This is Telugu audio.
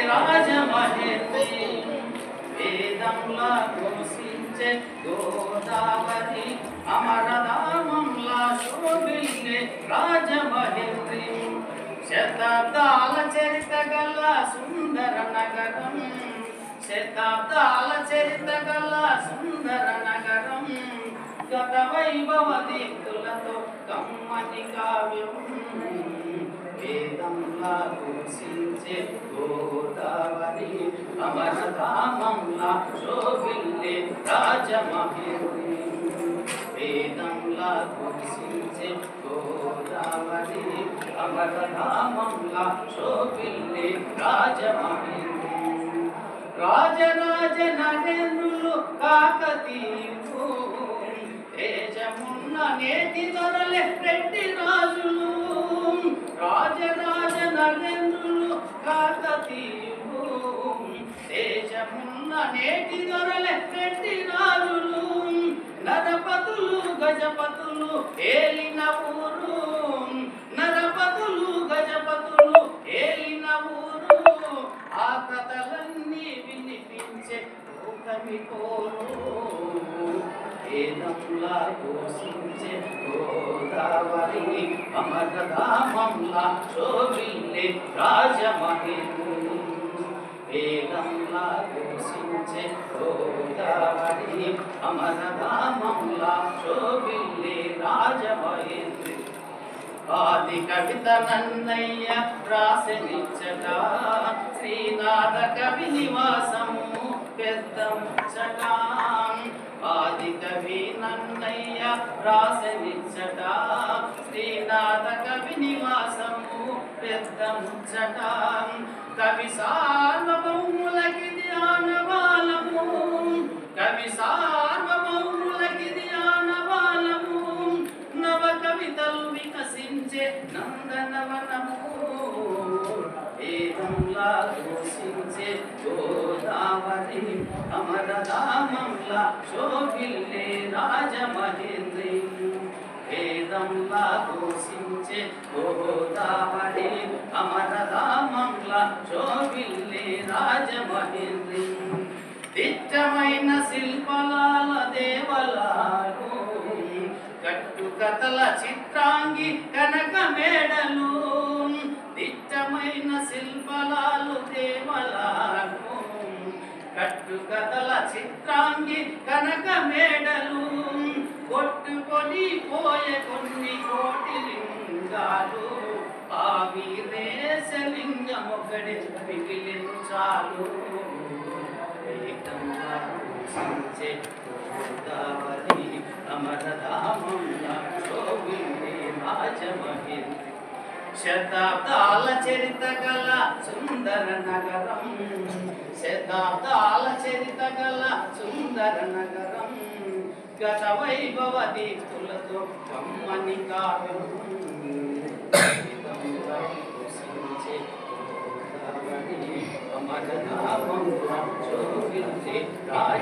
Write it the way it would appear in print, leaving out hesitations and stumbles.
రాజమహేంద్రి వేదంలా ఘోషించే గోదావరి అమరధామంలా శోభిల్లే రాజమహేంద్రి శతాబ్దాల చరిత గల సుందర నగరం శతాబ్దాల చరిత గల సుందర నగరం గత వైభవ దీప్తులతో కమ్మని కావ్యం వేదంలా ఘోషించే గోదావరి అమరధామంలా శోభిల్లే రాజమహేంద్రి వేదంలా ఘోషించే గోదావరి అమరధామంలా శోభిల్లే రాజమహేంద్రి రాజరాజ నరేంద్రులు కాకతీయులు తేజమున్న నేటి దొరలే రెడ్డి రాజులు రాజరాజ నరేంద్రులు కాకతీయులు తేజమున్న నేటి దొరలే రెడ్డి రాజులు నరపతులు గజపతులు ఏలిన ఊరు నరపతులు గజపతులు ఏలిన ఊరు ఆ కథలన్నీ వినిపించే కవి కోరు వేదంలా ఘోషించే గోదావరి అమరధామంలా శోభిల్లే రాజమహేంద్రి వేదంలా ఘోషించే గోదావరి అమరధామంలా శోభిల్లే రాజమహేంద్రి ఆది కవిత నన్నయ్య రాసనిచ్చట శ్రీనాథ కవి నివాసము పెద్ద ముచ్చట ఆది కవి నన్నయ్య రాసనిచ్చట శ్రీనాథ కవి నివాసము పెద్ద ముచ్చట కవి సార్వభౌములకిది ఆనవాలము కవి సార్వభౌములకిది ఆనవాలము నవ కవితలు వికసించే నందనవనము వేదంలా ఘోషించే గోదావరి అమరధామంలా శోభిల్లే రాజమహేంద్రి వేదంలా ఘోషించే గోదావరి అమరధామంలా శోభిల్లే రాజమహేంద్రి దిట్టమైన శిల్పలాల దేవలాలు కట్టు కథల చిత్రాంగి కనక మేడలు దిట్టమైన శిల్పలాలు దేవలాలు కట్టు కథల చిత్రాంగి కనక మేడలు కొట్టుకొని పోయే కొన్ని కోటి లింగాలు ఆ వీరేశలింగం ఒకటి మిగిలిను చాలు గోదావరి అమరధామంలా శోభిల్లే రాజమహేంద్రి శతాబ్దాల చరిత గల సుందర నగరం శతాబ్దాల చరిత గల సుందర నగరం గత వైభవ దీప్తులతో కమ్మని కావ్యం అమరధామంలా శోభిల్లే రాజమహేంద్రి